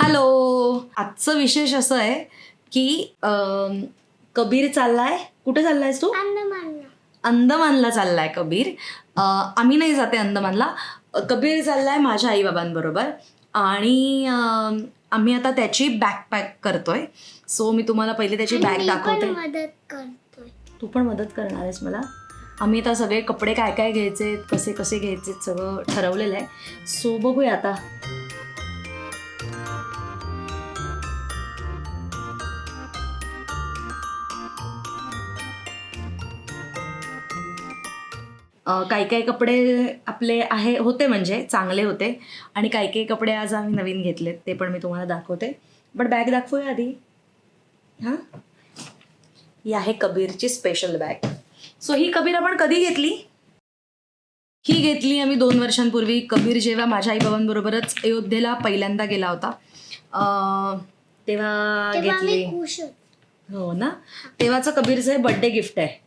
Hello. आजचं विशेष असं आहे की कबीर चाललाय. कुठे चाललायस तू? अंदमानला चाललाय कबीर. आम्ही नाही जाते अंदमानला. कबीर चाललाय माझ्या आईबाबांबरोबर आणि आम्ही आता त्याची बॅकपॅक करतोय. सो मी तुम्हाला पहिले त्याची बॅग दाखवते. तू पण मदत करणार आहेस मला. आम्ही आता सगळे कपडे काय काय घ्यायचे, कसे कसे घ्यायचे सगळं ठरवलेलं आहे. सो बघूया आता. काही काही कपडे आपले होते म्हणजे चांगले होते आणि काही काही कपडे आज आम्ही नवीन घेतलेत, ते पण मी तुम्हाला दाखवते. बट बॅग दाखवूया आधी. हां, ही आहे कबीरची स्पेशल बॅग. सो ही कबीर आपण कधी घेतली? ही घेतली आम्ही 2 वर्षांपूर्वी. कबीर जेव्हा माझ्या आईबाबांबरोबरच अयोध्येला पहिल्यांदा गेला होता तेव्हा घेतली. हो ना, तेव्हाचं कबीरचं हे बड्डे गिफ्ट आहे.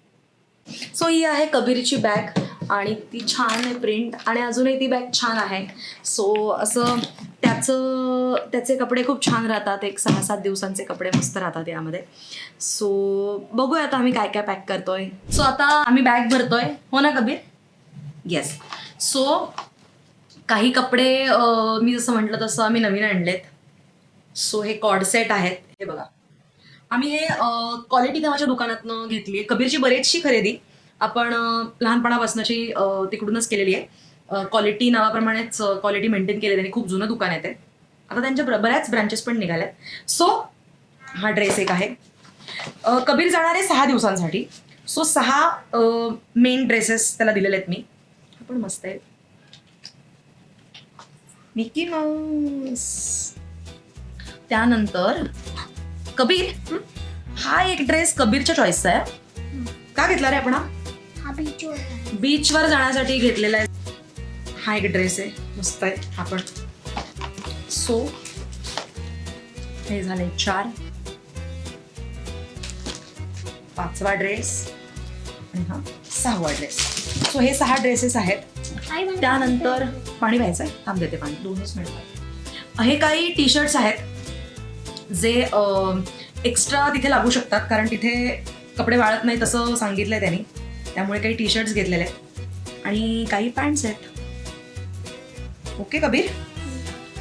सो ही आहे कबीरची बॅग आणि ती छान आहे प्रिंट आणि अजूनही ती बॅग छान आहे. सो असं त्याचे कपडे खूप छान राहतात. एक 6-7 दिवसांचे कपडे मस्त राहतात यामध्ये. सो बघूया आता आम्ही काय काय पॅक करतोय. सो आता आम्ही बॅग भरतोय. हो ना कबीर? येस. सो काही कपडे मी जसं म्हटलं तसं आम्ही नवीन आणलेत. सो हे कॉर्ड सेट आहेत. हे बघा, आम्ही हे क्वालिटी नावाच्या दुकानातनं घेतली आहे. कबीरची बरीचशी खरेदी आपण लहानपणापासूनची तिकडूनच केलेली आहे. क्वालिटी नावाप्रमाणेच क्वालिटी मेंटेन केली त्यांनी. खूप जुनं दुकान आहे ते. आता त्यांच्या बऱ्याच ब्रँचेस पण निघाल्यात. सो हा ड्रेस एक आहे. कबीर जाणार आहे 6 दिवसांसाठी. सो 6 मेन ड्रेसेस त्याला दिलेले आहेत मी. पण मस्त आहे. Mickey Mouse. त्यानंतर कबीर, हा एक ड्रेस कबीरच्या चॉईसचा आहे. का घेतला रे आपण? बीचवर जाण्यासाठी घेतलेला आहे. हा एक ड्रेस आहे, मस्त आहे हा पण. सो हे झाले 4. 5वा ड्रेस आणि हा 6वा ड्रेस. सो हे 6 ड्रेसेस आहेत. त्यानंतर पाणी प्यायचं आहे. थांब देते पाणी, 2च मिनिटं. हे काही टी शर्ट्स आहेत जे एक्स्ट्रा तिथे लागू शकतात, कारण तिथे कपडे वाळत नाही तसं सांगितलंय त्यांनी. त्यामुळे काही टी शर्ट्स घेतलेले आहेत आणि काही पॅन्ट्स आहेत. ओके कबीर.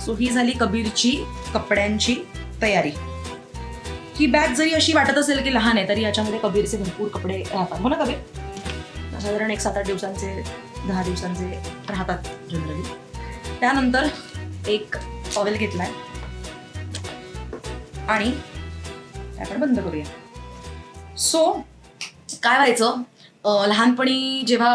सो ही झाली कबीरची कपड्यांची तयारी. ही बॅग जरी अशी वाटत असेल की लहान आहे, तरी याच्यामध्ये कबीरचे भरपूर कपडे राहतात. हो ना कबीर? साधारण एक 7-8 दिवसांचे, 10 दिवसांचे राहतात जनरली. त्यानंतर एक टॉवेल घेतलाय आणि आपण बंद करूया. सो काय व्हायचं, लहानपणी जेव्हा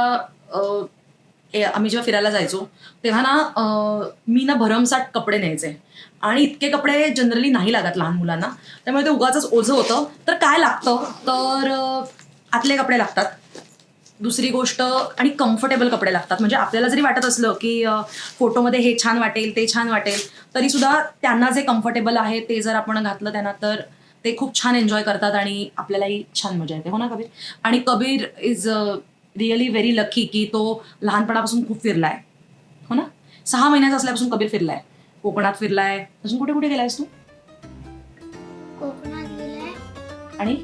आम्ही जेव्हा फिरायला जायचो तेव्हा ना मी ना भरमसाठ कपडे न्यायचे आणि इतके कपडे जनरली नाही लागत लहान मुलांना. त्यामुळे ते उगाचच ओझं होतं. तर काय लागतं तर आतले कपडे लागतात. दुसरी गोष्ट, आणि कम्फर्टेबल कपडे लागतात. म्हणजे आपल्याला जरी वाटत असलं की फोटोमध्ये हे छान वाटेल, ते छान वाटेल, तरी सुद्धा त्यांना जे कम्फर्टेबल आहे ते जर आपण घातलं त्यांना, तर ते खूप छान एन्जॉय करतात आणि आपल्यालाही छान मजा येते. हो ना कबीर? आणि Kabir is really very lucky की तो लहानपणापासून खूप फिरलाय. हो ना? 6 महिन्याचा असल्यापासून कबीर फिरलाय. कोकणात फिरलाय. अजून कुठे कुठे गेलायस तू? कोकणात गेलाय आणि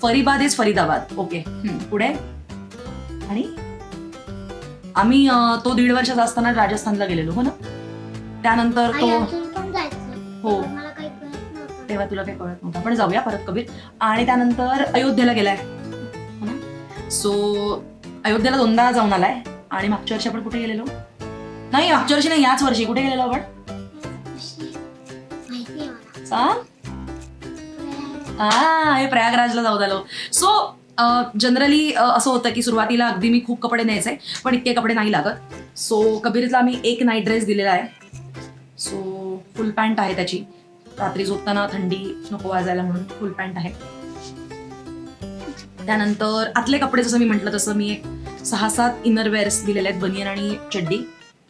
फरीदाबाद इज फरीदाबाद. ओके. पुढे? आणि आम्ही तो 1.5 वर्षाचा असताना राजस्थानला गेलेलो. हो ना? त्यानंतर तो हो, तेव्हा तुला काही कळत नव्हतं. पण जाऊया परत कबीर. आणि त्यानंतर अयोध्येला गेलाय. हो ना? सो अयोध्येला 2दा जाऊन आलाय. आणि मागच्या वर्षी आपण कुठे गेलेलो? नाही, मागच्या वर्षी नाही, याच वर्षी कुठे गेलेलो आपण? हे प्रयागराजला जाऊन आलो. सो जनरली असं होतं की सुरुवातीला अगदी मी खूप कपडे न्यायचे, पण इतके कपडे नाही लागत. सो कबीरला मी एक नाईट ड्रेस दिलेला आहे. सो फुल पॅन्ट आहे त्याची. रात्री झोपताना थंडी नको वाजायला म्हणून फुल पॅन्ट आहे. त्यानंतर आतले कपडे जसं मी म्हटलं तसं मी एक 6-7 इनरवेअर्स दिलेले आहेत, बनियन आणि चड्डी.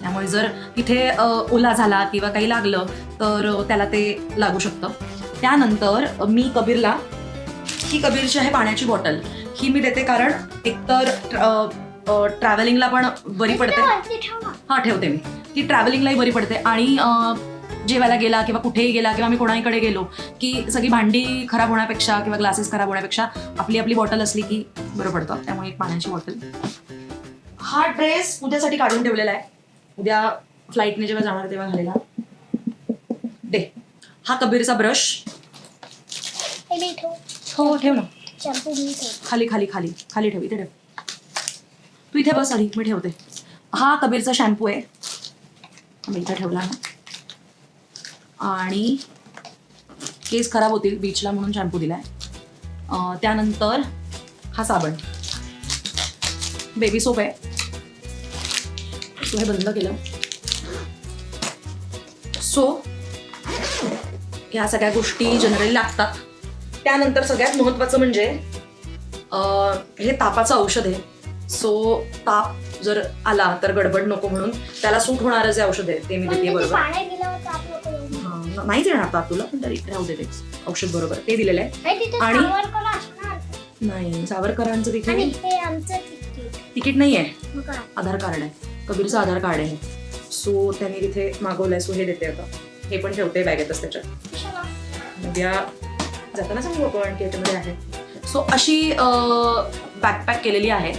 त्यामुळे जर तिथे ओला झाला किंवा काही लागलं तर त्याला ते लागू शकतं. त्यानंतर मी कबीरला ही कबीरची आहे पाण्याची बॉटल. ही मी देते कारण एकतर ट्रॅव्हलिंगला पण बरी पडते. हा, ठेवते मी. ती ट्रॅव्हलिंगलाही बरी पडते आणि जेवायला गेला किंवा कुठेही गेला किंवा आम्ही कोणाकडे गेलो की सगळी भांडी खराब होण्यापेक्षा किंवा ग्लासेस खराब होण्यापेक्षा आपली आपली बॉटल असली की बरं पडतं. त्यामुळे एक पाण्याची बॉटल. हा ड्रेस उद्यासाठी काढून ठेवलेला आहे, उद्या फ्लाईटने जेव्हा जाणार तेव्हा घालेला. दे. हा कबीरचा ब्रश. हो ठेव ना. खाली खाली खाली खाली ठेव, इथे ठेव. तू इथे बस आधी, मी ठेवते. हा कबीरचा शॅम्पू आहे, मी इथे ठेवला आहे. आणि केस खराब होतील बीचला म्हणून शॅम्पू दिलाय. त्यानंतर हा साबण, बेबी सोप आहे, तो हे बंद केलं. सो ह्या सगळ्या गोष्टी जनरली लागतात. त्यानंतर सगळ्यात महत्त्वाचं म्हणजे हे तापाचं औषध आहे. सो ताप जर आला तर गडबड नको म्हणून त्याला सूट होणारं जे औषध आहे ते मी देते. बरोबर नाहीच येणार ताप तुला, पण तरी राहू दे, ते औषध बरोबर ते दिलेलं आहे. आणि नाही, सावरकरांचं तिथे तिकीट नाही आहे, आधार कार्ड आहे, कबीरचं आधार कार्ड आहे. सो त्यांनी तिथे मागवलंय. सो हे देते आता, हे पण ठेवते बॅगेतच त्याच्यात. उद्या जाताना सांगू आपण की याच्यामध्ये आहे. सो अशी बॅकपॅक केलेली आहे.